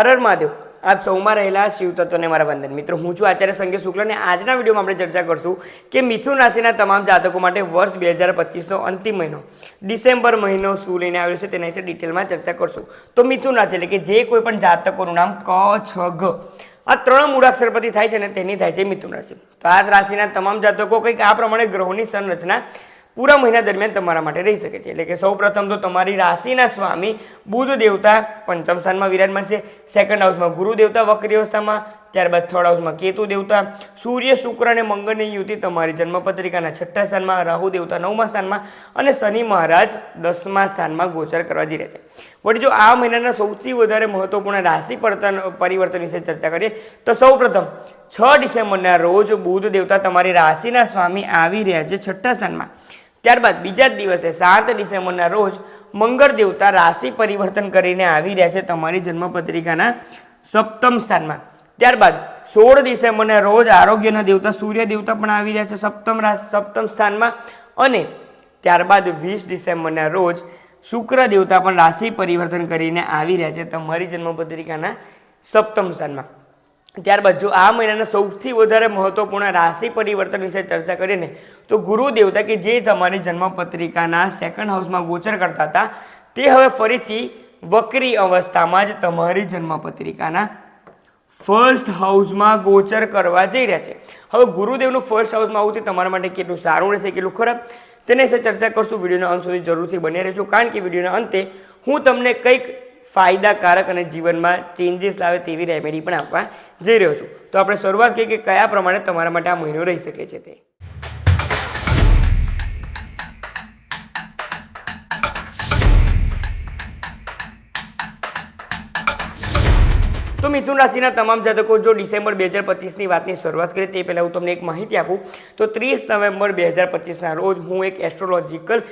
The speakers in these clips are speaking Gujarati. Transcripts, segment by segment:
હર હર મહાદેવ। આપ સૌમાં રહેલા શિવ તત્વને મારા વંદન। મિત્રો, હું છું આચાર્ય સંજય શુક્લ અને આજના વિડીયોમાં આપણે ચર્ચા કરશું કે મિથુન રાશિના તમામ જાતકો માટે વર્ષ 2025નો અંતિમ મહિનો ડિસેમ્બર મહિનો શું લઈને આવ્યો છે તેના વિશે ડિટેલમાં ચર્ચા કરશું। તો મિથુન રાશિ એટલે કે જે કોઈ પણ જાતકોનું નામ ક, છ, ઘ આ ત્રણ મૂળાક્ષર પરથી થાય છે ને તેની થાય છે મિથુન રાશિ। તો આ રાશિના તમામ જાતકો કંઈક આ પ્રમાણે ગ્રહોની સંરચના પૂરા મહિના દરમિયાન તમારા માટે રહી શકે છે। એટલે કે સૌ પ્રથમ તો તમારી રાશિના સ્વામી બુધ દેવતા પંચમ સ્થાનમાં વિરાજમાન છે। સેકન્ડ હાઉસમાં ગુરુ દેવતા વક્રી અવસ્થામાં, ત્યારબાદ થર્ડ હાઉસમાં કેતુ દેવતા, સૂર્ય શુક્ર અને મંગળની યુતિ તમારી જન્મપત્રિકાના છઠ્ઠા સ્થાનમાં, રાહુ દેવતા નવમા સ્થાનમાં અને શનિ મહારાજ 10મા સ્થાનમાં ગોચર કરવા જઈ રહ્યા છે। વળી જો આ મહિનાના સૌથી વધારે મહત્વપૂર્ણ રાશિ પરિવર્તન વિશે ચર્ચા કરીએ તો સૌ પ્રથમ 6 ડિસેમ્બરના રોજ બુધ દેવતા તમારી રાશિના સ્વામી આવી રહ્યા છે છઠ્ઠા સ્થાનમાં। ત્યારબાદ બીજા જ દિવસે 7 ડિસેમ્બરના રોજ મંગળ દેવતા રાશિ પરિવર્તન કરીને આવી રહ્યા છે તમારી જન્મપત્રિકાના સપ્તમ સ્થાનમાં। ત્યારબાદ 16 ડિસેમ્બરના રોજ આરોગ્યના દેવતા સૂર્ય દેવતા પણ આવી રહ્યા છે સપ્તમ સ્થાનમાં અને ત્યારબાદ 20 ડિસેમ્બરના રોજ શુક્ર દેવતા પણ રાશિ પરિવર્તન કરીને આવી રહ્યા છે તમારી જન્મપત્રિકાના સપ્તમ સ્થાનમાં। ત્યારબાદ જો આ મહિનાના સૌથી વધારે મહત્વપૂર્ણ રાશિ પરિવર્તન વિશે ચર્ચા કરીએ ને તો ગુરુ દેવતા કે જે તમારી જન્મપત્રિકાના સેકન્ડ હાઉસમાં ગોચર કરતા હતા તે હવે ફરીથી વક્રી અવસ્થામાં જ તમારી જન્મપત્રિકાના ફર્સ્ટ હાઉસમાં ગોચર કરવા જઈ રહ્યા છે। હવે ગુરુદેવનું ફર્સ્ટ હાઉસમાં આવવું તે તમારા માટે કેટલું સારું રહેશે કેટલું ખરાબ તેના વિશે ચર્ચા કરશું। વિડીયોના અંત સુધી જરૂરથી બને રહેજો, કારણ કે વિડીયોના અંતે હું તમને કંઈક ફાયદાકારક અને જીવનમાં ચેન્જીસ લાવે તેવી રેમેડી પણ આપવા જઈ રહ્યો છું। તો આપણે શરૂઆત કરીએ કે કયા પ્રમાણે તમારા માટે આ મહિનો રહી શકે છે તે। તો મિથુન રાશિના તમામ જાતકો જો ડિસેમ્બર 2025ની વાતની શરૂઆત કરીએ તે પહેલાં હું તમને એક માહિતી આપું તો 30 નવેમ્બર 2025ના રોજ હું એક એસ્ટ્રોલોજીકલ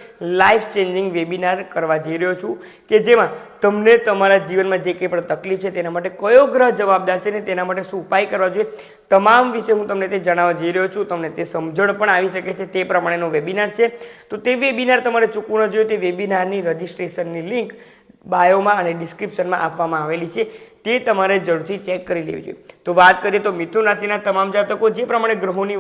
લાઈફ ચેન્જિંગ વેબિનાર કરવા જઈ રહ્યો છું કે જેમાં તમને તમારા જીવનમાં જે કંઈ પણ તકલીફ છે તેના માટે કયો ગ્રહ જવાબદાર છે ને તેના માટે શું ઉપાય કરવા જોઈએ તમામ વિશે હું તમને તે જણાવવા જઈ રહ્યો છું। તમને તે સમજણ પણ આવી શકે છે તે પ્રમાણેનો વેબિનાર છે। તો તે વેબિનાર તમારે ચૂકવું ન જોઈએ। તે વેબિનારની રજિસ્ટ્રેશનની લિંક બાયોમાં અને ડિસ્ક્રિપ્શનમાં આપવામાં આવેલી છે, તે તમારે જરૂરથી ચેક કરી લેવી જોઈએ। તો વાત કરીએ તો મિથુન રાશિના તમામ જાતકો જે પ્રમાણે ગ્રહોની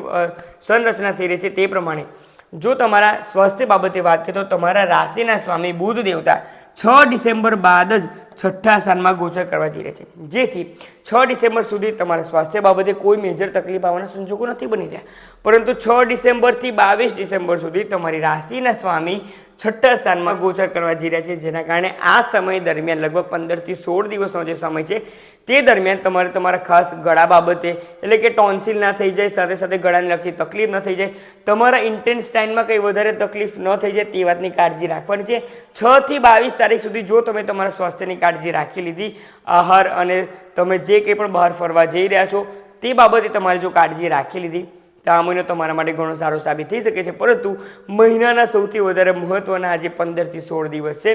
સંરચના થઈ રહી છે તે પ્રમાણે જો તમારા સ્વાસ્થ્ય બાબતે વાત કરીએ તો તમારા રાશિના સ્વામી બુધ દેવતા 6 ડિસેમ્બર બાદ જ છઠ્ઠા સ્થાનમાં ગોચર કરવા જઈ રહ્યા છે, જેથી 6 ડિસેમ્બર સુધી તમારા સ્વાસ્થ્ય બાબતે કોઈ મેજર તકલીફ આવવાના સંજોગો નથી બની રહ્યા, પરંતુ 6 ડિસેમ્બરથી 22 ડિસેમ્બર સુધી તમારી રાશિના સ્વામી છઠ્ઠા સ્થાનમાં ગોચર કરવા જઈ રહ્યા છે, જેના કારણે આ સમય દરમિયાન લગભગ 15 થી 16 દિવસનો જે સમય છે તે દરમિયાન તમારે તમારા ખાસ ગળા બાબતે એટલે કે ટોન્સિલ ના થઈ જાય, સાથે સાથે ગળાને લગતી તકલીફ ન થઈ જાય, તમારા ઇન્ટેન્સ્ટાઇનમાં કંઈ વધારે તકલીફ ન થઈ જાય તે વાતની કાળજી રાખવાની છે। 6 થી 22 તારીખ સુધી જો તમે તમારા સ્વાસ્થ્યની કાળજી રાખી લીધી, આહાર અને તમે જે કંઈ પણ બહાર ફરવા જઈ રહ્યા છો તે બાબતે તમારે જો કાળજી રાખી લીધી તો આ મહિનો તમારા માટે ઘણો સારો સાબિત થઈ શકે છે। પરંતુ મહિનાના સૌથી વધારે મહત્વના આજે 15 થી 16 દિવસ છે,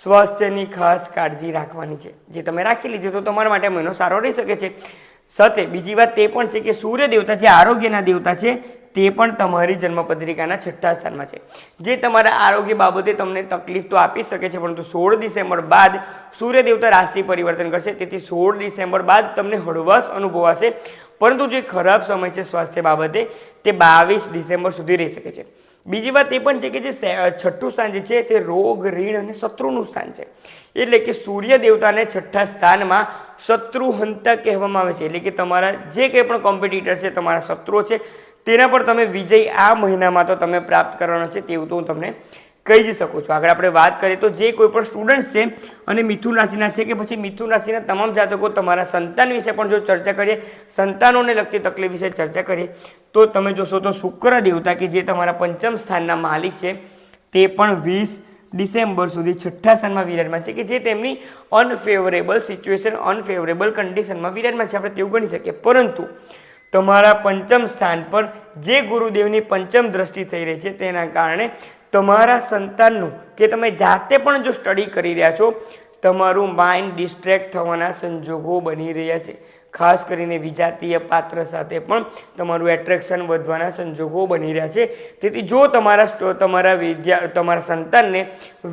સ્વાસ્થ્યની ખાસ કાળજી રાખવાની છે। જે તમે રાખી લીધી તો તમારા માટે મહિનો સારો રહી શકે છે। સાથે બીજી વાત તે પણ છે કે સૂર્ય દેવતા જે આરોગ્યના દેવતા છે તે પણ તમારી જન્મપત્રિકાના છઠ્ઠા સ્થાનમાં છે, જે તમારા આરોગ્ય બાબતે તમને તકલીફ તો આપી શકે છે, પરંતુ 16 ડિસેમ્બર બાદ સૂર્ય દેવતા રાશિ પરિવર્તન કરશે, તેથી 16 ડિસેમ્બર બાદ તમને હળવાશ અનુભવાશે। પરંતુ જે ખરાબ સમય છે સ્વાસ્થ્ય બાબતે તે 22 ડિસેમ્બર સુધી રહી શકે છે। બીજી વાત એ પણ છે કે જે છઠ્ઠું સ્થાન જે છે તે રોગ, ઋણ અને શત્રુનું સ્થાન છે, એટલે કે સૂર્ય દેવતાને છઠ્ઠા સ્થાનમાં શત્રુહંતા કહેવામાં આવે છે। એટલે કે તમારા જે કંઈ પણ કોમ્પિટિટર છે, તમારા શત્રુઓ છે, તેના પર તમે વિજય આ મહિનામાં તો તમે પ્રાપ્ત કરવાનો છે તેવું તો હું તમને કહી જ શકું છું। આગળ આપણે વાત કરીએ તો જે કોઈ પણ સ્ટુડન્ટ્સ છે અને મિથુન રાશિના છે કે પછી મિથુન રાશિના તમામ જાતકો તમારા સંતાન વિશે પણ જો ચર્ચા કરીએ, સંતાનોને લગતી તકલીફ વિશે ચર્ચા કરીએ તો તમે જોશો તો શુક્ર દેવતા કે જે તમારા પંચમ સ્થાનના માલિક છે તે પણ 20 ડિસેમ્બર સુધી છઠ્ઠા સ્થાનમાં વિરાજમાન છે, કે જે તેમની અનફેવરેબલ સિચ્યુએશન, અનફેવરેબલ કન્ડિશનમાં વિરાજમાન છે, આપણે તેવું ગણી શકીએ। પરંતુ તમારા પંચમ સ્થાન પર જે ગુરુદેવની પંચમ દ્રષ્ટિ થઈ રહી છે તેના કારણે તમારા સંતાનનું કે તમે જાતે પણ જો સ્ટડી કરી રહ્યા છો તમારું માઇન્ડ ડિસ્ટ્રેક્ટ થવાના સંજોગો બની રહ્યા છે। ખાસ કરીને વિજાતીય પાત્ર સાથે પણ તમારું એટ્રેક્શન વધવાના સંજોગો બની રહ્યા છે. તેથી જો તમારા સંતાનને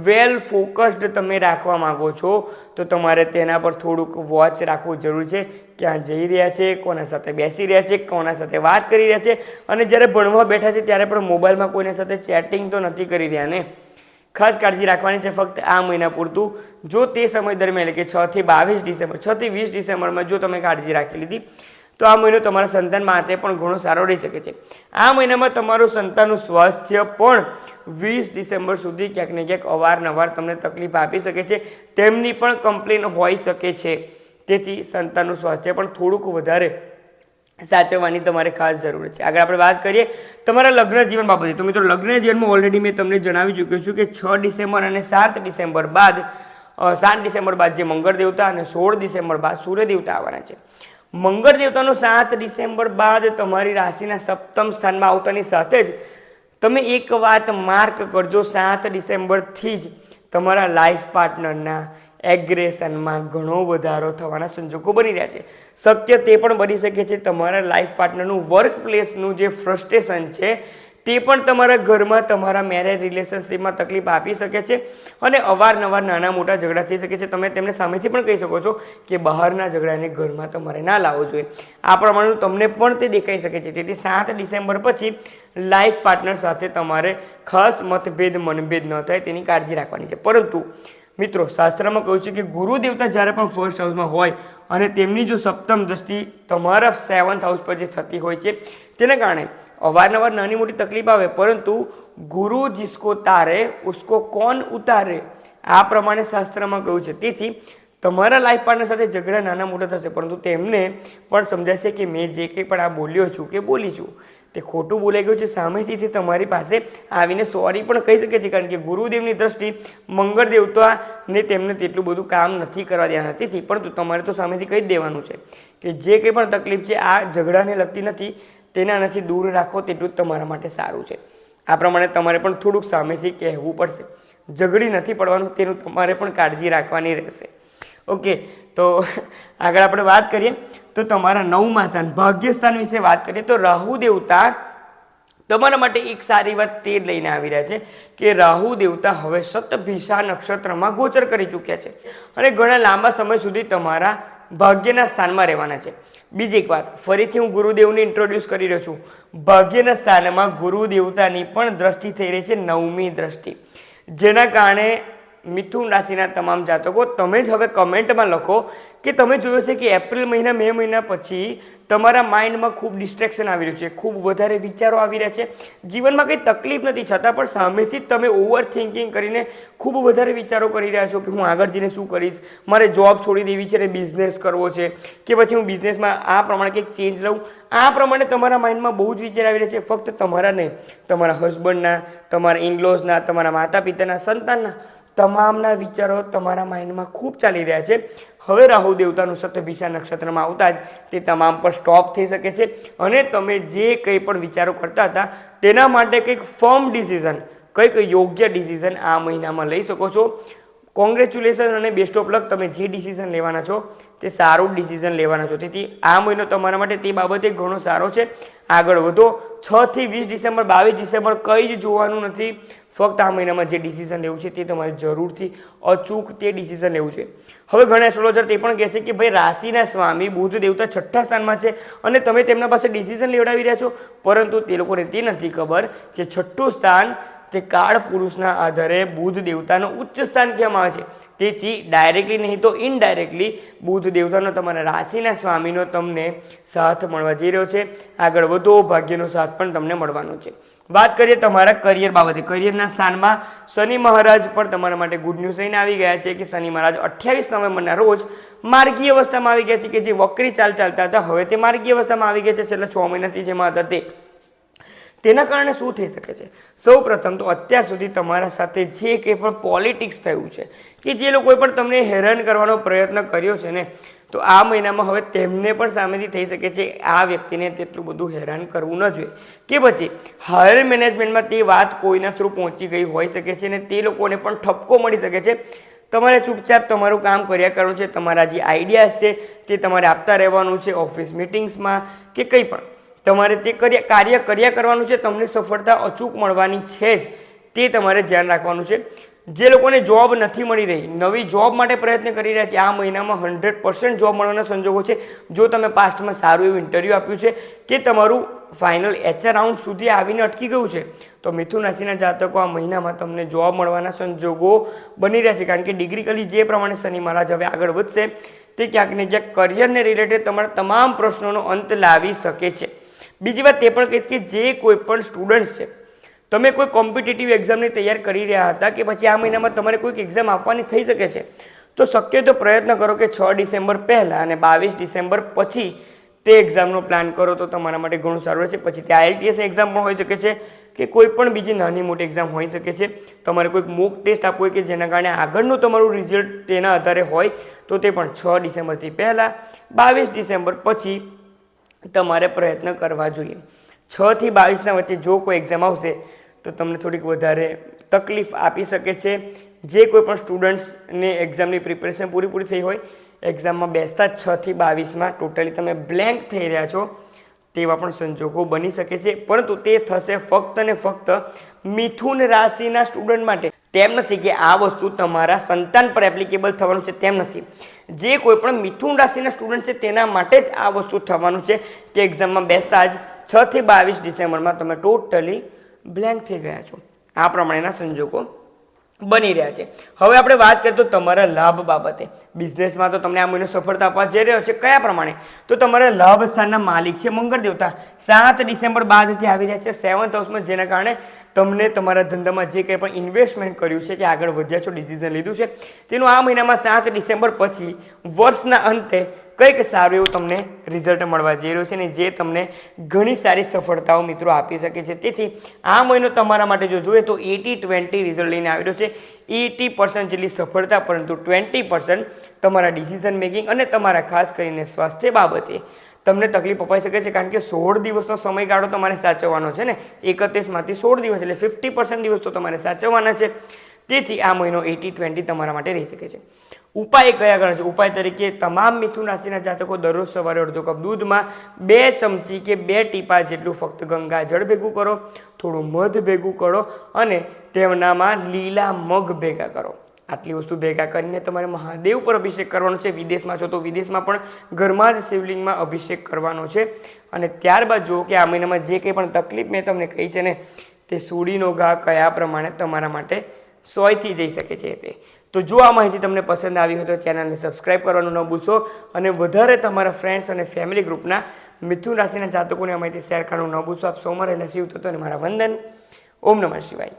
વેલ ફોકસ્ડ તમે રાખવા માગો છો તો તમારે તેના પર થોડુંક વોચ રાખવું જરૂરી છે. ક્યાં જઈ રહ્યા છે, કોના સાથે બેસી રહ્યા છે, કોના સાથે વાત કરી રહ્યા છે, અને જ્યારે ભણવા બેઠા છે ત્યારે પણ મોબાઈલમાં કોઈના સાથે ચેટિંગ તો નથી કરી રહ્યા ને. ખાસ કાળજી રાખવાની છે ફક્ત આ મહિના પૂરતું. જો તે સમય દરમિયાન એટલે કે 6 થી 20 ડિસેમ્બરમાં જો તમે કાળજી રાખી લીધી તો આ મહિનો તમારા સંતાન માટે પણ ઘણો સારો રહી શકે છે. આ મહિનામાં તમારું સંતાનનું સ્વાસ્થ્ય પણ 20 ડિસેમ્બર સુધી ક્યાંક ને ક્યાંક અવારનવાર તમને તકલીફ આપી શકે છે. તેમની પણ કમ્પ્લેન હોઈ શકે છે. તેથી સંતાનનું સ્વાસ્થ્ય પણ થોડુંક વધારે સાચવવાની તમારે ખાસ જરૂર છે. આગળ આપણે વાત કરીએ તમારા લગ્ન જીવન બાબતે. તો મિત્રો લગ્ન જીવનમાં ઓલરેડી મેં તમને જણાવી ચૂક્યો છું કે 6 ડિસેમ્બર અને 7 ડિસેમ્બર બાદ 7 ડિસેમ્બર બાદ જે મંગળ દેવતા અને 16 ડિસેમ્બર બાદ સૂર્ય દેવતા આવવાના છે. મંગળ દેવતાનો 7 ડિસેમ્બર બાદ તમારી રાશિના સપ્તમ સ્થાનમાં આવતાની સાથે જ તમે એક વાત માર્ક કરજો, 7 ડિસેમ્બરથી જ તમારા લાઈફ પાર્ટનરના એગ્રેશનમાં ઘણો વધારો થવાના સંજોગો બની રહ્યા છે. શક્ય તે પણ બની શકે છે તમારા લાઈફ પાર્ટનરનું વર્ક પ્લેસનું જે ફ્રસ્ટ્રેશન છે તે પણ તમારા ઘરમાં તમારા મેરેજ રિલેશનશિપમાં તકલીફ આપી શકે છે અને અવારનવાર નાના મોટા ઝઘડા થઈ શકે છે. તમે તેમને સામેથી પણ કહી શકો છો કે બહારના ઝઘડાને ઘરમાં તમારે ના લાવવો જોઈએ. આ પ્રમાણેનું તમને પણ તે દેખાઈ શકે છે. તેથી 7 ડિસેમ્બર પછી લાઈફ પાર્ટનર સાથે તમારે ખાસ મતભેદ મનભેદ ન થાય તેની કાળજી રાખવાની છે. પરંતુ મિત્રો શાસ્ત્રમાં કહ્યું છે કે ગુરુ દેવતા જ્યારે પણ ફર્સ્ટ હાઉસમાં હોય અને તેમની જો સપ્તમ દ્રષ્ટિ તમારા 7th હાઉસ પર જે થતી હોય છે તેના કારણે અવારનવાર નાની મોટી તકલીફ આવે, પરંતુ ગુરુ જિસકો તારે ઉસકો કોણ ઉતારે, આ પ્રમાણે શાસ્ત્રમાં કહ્યું છે. તેથી તમારા લાઈફ પાર્ટનર સાથે ઝઘડા નાના મોટા થશે, પરંતુ તેમને પણ સમજાશે કે મેં જે કંઈ પણ આ બોલ્યો છું કે બોલી છું તે ખોટું બોલાઈ ગયું છે. સામેથી તે તમારી પાસે આવીને સોરી પણ કહી શકે છે, કારણ કે ગુરુદેવની દ્રષ્ટિ મંગળ દેવતાને તેમને તેટલું બધું કામ નથી કરવા દેવાના. તેથી પરંતુ તમારે તો સામેથી કહી જ દેવાનું છે કે જે કંઈ પણ તકલીફ છે આ ઝઘડાને લગતી નથી, તેનાથી દૂર રાખો તેટલું જ તમારા માટે સારું છે. આ પ્રમાણે તમારે પણ થોડુંક સામેથી કહેવું પડશે. ઝઘડી નથી પડવાનું, તેનું તમારે પણ કાળજી રાખવાની રહેશે. ઓકે, તો આગળ આપણે વાત કરીએ તો તમારા 9મા સ્થાન ભાગ્યસ્થાન વિશે વાત કરીએ તો રાહુ દેવતા તમારા માટે એક સારી વાત તે લઈને આવી રહ્યા છે કે રાહુ દેવતા હવે શતભિષા નક્ષત્રમાં ગોચર કરી ચૂક્યા છે અને ઘણા લાંબા સમય સુધી તમારા ભાગ્યના સ્થાનમાં રહેવાના છે. બીજી એક વાત, ફરીથી હું ગુરુદેવને ઇન્ટ્રોડ્યુસ કરી રહ્યો છું. ભાગ્યના સ્થાનમાં ગુરુ દેવતાની પણ દ્રષ્ટિ થઈ રહી છે, 9મી દ્રષ્ટિ, જેના કારણે મિથુન રાશિના તમામ જાતકો તમે જ હવે કમેન્ટમાં લખો કે તમે જોયું છે કે એપ્રિલ મહિના મે મહિના પછી તમારા માઇન્ડમાં ખૂબ ડિસ્ટ્રેક્શન આવી રહ્યું છે, ખૂબ વધારે વિચારો આવી રહ્યા છે. જીવનમાં કંઈ તકલીફ નથી છતાં પણ સામેથી જ તમે ઓવર થિંકિંગ કરીને ખૂબ વધારે વિચારો કરી રહ્યા છો કે હું આગળ જઈને શું કરીશ, મારે જોબ છોડી દેવી છે ને બિઝનેસ કરવો છે, કે પછી હું બિઝનેસમાં આ પ્રમાણે કંઈક ચેન્જ લઉં. આ પ્રમાણે તમારા માઇન્ડમાં બહુ જ વિચાર આવી રહ્યા છે. ફક્ત તમારા નહીં, તમારા હસબન્ડના, તમારા ઇનલોઝના, તમારા માતા પિતાના, સંતાનના તમામના વિચારો તમારા માઇન્ડમાં ખૂબ ચાલી રહ્યા છે. હવે રાહુ દેવતાનું શતભિષા નક્ષત્રમાં આવતા જ તે તમામ પર સ્ટોપ થઈ શકે છે અને તમે જે કંઈ પણ વિચારો કરતા હતા તેના માટે કંઈક ફર્મ ડિસિઝન, કંઈક યોગ્ય ડિસિઝન આ મહિનામાં લઈ શકો છો. કોંગ્રેચ્યુલેશન અને બેસ્ટ ઓફ લક. તમે જે ડિસિઝન લેવાના છો તે સારું ડિસિઝન લેવાના છો. તેથી આ મહિનો તમારા માટે તે બાબતે ઘણો સારો છે. આગળ વધો. 6 થી 20 ડિસેમ્બર 22 ડિસેમ્બર કંઈ જ જોવાનું નથી. ફક્ત આ મહિનામાં જે ડિસિઝન લેવું છે તે તમારે જરૂરથી અચૂક તે ડિસિઝન લેવું છે. હવે ઘણા એસ્ટ્રોલોજર તે પણ કહેશે કે ભાઈ રાશિના સ્વામી બુધ દેવતા 6ઠ્ઠા સ્થાનમાં છે અને તમે તેમના પાસે ડિસિઝન લેવડાવી રહ્યા છો, પરંતુ તે લોકોને તે નથી ખબર કે 6ઠ્ઠું સ્થાન તે કાળ પુરુષના આધારે બુધ દેવતાનું ઉચ્ચ સ્થાન કહેવામાં આવે છે. તેથી ડાયરેક્ટલી નહીં તો ઇનડાયરેક્ટલી બુધ દેવતાનો તમારા રાશિના સ્વામીનો તમને સાથ મળવા જઈ રહ્યો છે. આગળ વધો, ભાગ્યનો સાથ પણ તમને મળવાનો છે. વાત કરીએ તમારા કરિયર બાબતે. કરિયરના સ્થાનમાં શનિ મહારાજ પણ તમારા માટે ગુડ ન્યૂઝ લઈને આવી ગયા છે કે શનિ મહારાજ 28 નવેમ્બરના રોજ માર્ગીય અવસ્થામાં આવી ગયા છે કે જે વક્રી ચાલ ચાલતા હતા હવે તે માર્ગીય અવસ્થામાં આવી ગયા છે. છેલ્લા 6 મહિનાથી જેમાં હતા તેના કારણે શું થઈ શકે છે? સૌ પ્રથમ તો અત્યાર સુધી તમારા સાથે જે કંઈ પણ પોલિટિક્સ થયું છે કે જે લોકોએ પણ તમને હેરાન કરવાનો પ્રયત્ન કર્યો છે ને, તો આ મહિનામાં હવે તેમને પણ સામેથી થઈ શકે છે આ વ્યક્તિને તેટલું બધું હેરાન કરવું ન જોઈએ, કે પછી હાયર મેનેજમેન્ટમાં તે વાત કોઈના થ્રુ પહોંચી ગઈ હોઈ શકે છે અને તે લોકોને પણ ઠપકો મળી શકે છે. તમારે ચૂપચાપ તમારું કામ કર્યા કરવાનું છે. તમારા જે આઈડિયાઝ છે તે તમારે આપતા રહેવાનું છે ઓફિસ મિટિંગ્સમાં કે કંઈ પણ તમારે તે કાર્ય કર્યા કરવાનું છે. તમને સફળતા અચૂક મળવાની છે જ, તે તમારે ધ્યાન રાખવાનું છે. જે લોકોને જોબ નથી મળી રહી, નવી જોબ માટે પ્રયત્ન કરી રહ્યા છે, આ મહિનામાં 100% જોબ મળવાના સંજોગો છે. જો તમે પાસ્ટમાં સારું એવું ઇન્ટરવ્યૂ આપ્યું છે કે તમારું ફાઇનલ HR રાઉન્ડ સુધી આવીને અટકી ગયું છે, તો મિથુન રાશિના જાતકો આ મહિનામાં તમને જોબ મળવાના સંજોગો બની રહ્યા છે. કારણ કે ડિગ્રીકલી જે પ્રમાણે શનિ મહારાજ હવે આગળ વધશે તે ક્યાંક ને ક્યાંક કરિયરને રિલેટેડ તમારા તમામ પ્રશ્નોનો અંત લાવી શકે છે. બીજી વાત તે પણ કહીશ કે જે કોઈ પણ સ્ટુડન્ટ્સ છે, તમે કોઈ કોમ્પિટિટિવ એક્ઝામની તૈયાર કરી રહ્યા હતા કે પછી આ મહિનામાં તમારે કોઈક એક્ઝામ આપવાની થઈ શકે છે, તો શક્ય તો પ્રયત્ન કરો કે 6 ડિસેમ્બર પહેલાં અને 22 ડિસેમ્બર પછી તે એક્ઝામનો પ્લાન કરો તો તમારા માટે ઘણું સારું રહેશે. પછી ત્યાં IELTSની એક્ઝામ પણ હોઈ શકે છે કે કોઈ પણ બીજી નાની મોટી એક્ઝામ હોઈ શકે છે. તમારે કોઈક મોક ટેસ્ટ આપવો હોય કે જેના કારણે આગળનું તમારું રિઝલ્ટ તેના આધારે હોય તો તે પણ 6 ડિસેમ્બરથી પહેલાં 22 ડિસેમ્બર પછી તમારે પ્રયત્ન કરવા જોઈએ. 6 થી 22ના વચ્ચે જો કોઈ એક્ઝામ આવશે તો તમને થોડીક વધારે તકલીફ આપી શકે છે. જે કોઈ પણ સ્ટુડન્ટ્સને એક્ઝામની પ્રિપેરેશન પૂરી થઈ હોય, એક્ઝામમાં બેસતા 6 થી 22માં ટોટલી તમે બ્લેન્ક થઈ રહ્યા છો તેવા પણ સંજોગો બની શકે છે. પરંતુ તે થશે ફક્ત ને ફક્ત મિથુન રાશિના સ્ટુડન્ટ માટે. તેમ નથી કે આ વસ્તુ તમારા સંતાન પર એપ્લિકેબલ થવાનું છે, તેમ નથી. જે કોઈ પણ મિથુન રાશિના સ્ટુડન્ટ છે તેના માટે જ આ વસ્તુ થવાનું છે કે એક્ઝામમાં બેસતા જ 6 થી 22 ડિસેમ્બરમાં તમે ટોટલી બ્લેન્ક થઈ ગયા છો. આ પ્રમાણેના સંજોગો બની રહ્યા છે. હવે આપણે વાત કરીએ તો તમારા લાભ બાબતે. બિઝનેસમાં તો તમને આ મહિનો સફળતા આપવા જઈ રહ્યો છે. કયા પ્રમાણે? તો તમારા લાભ સ્થાનના માલિક છે મંગળ દેવતા 7 ડિસેમ્બર બાદથી આવી રહ્યા છે 7th હાઉસમાં, જેના કારણે તમને તમારા ધંધામાં જે કંઈ પણ ઇન્વેસ્ટમેન્ટ કર્યું છે કે આગળ વધ્યા છો, ડિસિઝન લીધું છે, તેનું આ મહિનામાં 7 ડિસેમ્બર પછી વર્ષના અંતે કંઈક સારું એવું તમને રિઝલ્ટ મળવા જઈ રહ્યું છે ને જે તમને ઘણી સારી સફળતાઓ મિત્રો આપી શકે છે. તેથી આ મહિનો તમારા માટે જો જોઈએ તો 80-20 રિઝલ્ટ લઈને આવી રહ્યો છે. 80% જેટલી સફળતા, પરંતુ 20% તમારા ડિસિઝન મેકિંગ અને તમારા ખાસ કરીને સ્વાસ્થ્ય બાબતે તમને તકલીફ અપાઈ શકે છે. કારણ કે 16 દિવસનો સમયગાળો તમારે સાચવવાનો છે ને, 31માંથી 16 દિવસ એટલે 50% દિવસ તો તમારે સાચવવાના છે. તેથી આ મહિનો 80-20 તમારા માટે રહી શકે છે. ઉપાય કયા કરો છો? ઉપાય તરીકે તમામ મિથુન રાશિના જાતકો દરરોજ સવારે અડધો કપ દૂધમાં 2 ચમચી કે 2 ટીપા જેટલું ફક્ત ગંગા જળ ભેગું કરો, થોડું મધ ભેગું કરો અને તેનામાં લીલા મગ ભેગા કરો. આટલી વસ્તુ ભેગા કરીને તમારે મહાદેવ પર અભિષેક કરવાનો છે. વિદેશમાં છો તો વિદેશમાં પણ ઘરમાં જ શિવલિંગમાં અભિષેક કરવાનો છે. અને ત્યારબાદ જુઓ કે આ મહિનામાં જે કંઈ પણ તકલીફ મેં તમને કહી છે ને, તે સૂડીનો ઘા કયા પ્રમાણે તમારા માટે સોયથી જઈ શકે છે તે. તો જો આ માહિતી તમને પસંદ આવી હોય તો ચેનલને સબસ્ક્રાઈબ કરવાનું ન ભૂલશો અને વધારે તમારા ફ્રેન્ડ્સ અને ફેમિલી ગ્રુપના મિથુન રાશિના જાતકોને આ માહિતી શેર કરવાનું ન ભૂલશો. આપ સૌમાં રહેલા શિવ તત્વને મારા વંદન. ઓમ નમઃ શિવાય.